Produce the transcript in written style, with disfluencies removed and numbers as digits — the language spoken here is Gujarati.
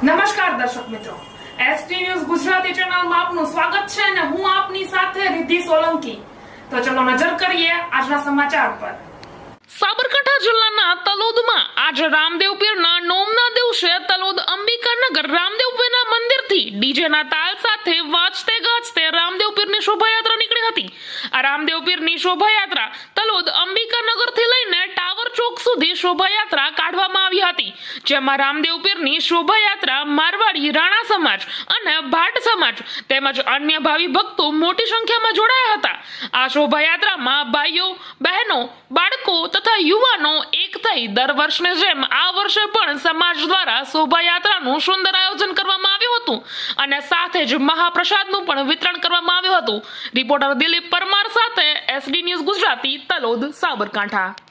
નમસ્કાર દર્શક મિત્રો, એસટી ન્યૂઝ ગુજરાતી ચેનલમાં આપનું સ્વાગત છે અને હું આપની સાથે રિદ્ધિ સોલંકી. તો ચલો નજર કરીએ આજના સમાચાર પર. સાબરકાંઠા જિલ્લાના તલોદમાં આજે રામદેવ પીરના નોમના દિવસે તલોદ અંબિકાનગર રામદેવ પીરના મંદિરથી ડીજેના તાલ સાથે વાજતે ગાજતે રામદેવ પીરની શોભાયાત્રા નીકળી હતી. આ રામદેવ પીરની શોભાયાત્રા તલોદ અંબિકાનગરથી લઈને ટાવર ચોક સુધી શોભાયાત્રા કાઢવામાં આવી હતી, જેમાં રામદેવ પીરની શોભાયાત્રા મારવાડી, રાણા સમાજ અને ભાટ સમાજ તેમજ અન્ય ભાવિ ભક્તો મોટી સંખ્યામાં જોડાયા હતા. આ શોભાયાત્રામાં ભાઈઓ, બહેનો, બાળકો તથા યુવાનો એક થઈ દર વર્ષની જેમ આ વર્ષે પણ સમાજ દ્વારા શોભાયાત્રાનું સુંદર આયોજન કરવામાં આવ્યું હતું અને સાથે જ મહાપ્રસાદનું પણ વિતરણ કરવામાં આવ્યું હતું. રિપોર્ટર દિલીપ પરમાર સાથે એસડી ન્યૂઝ ગુજરાતી, તલોદ, સાબરકાંઠા.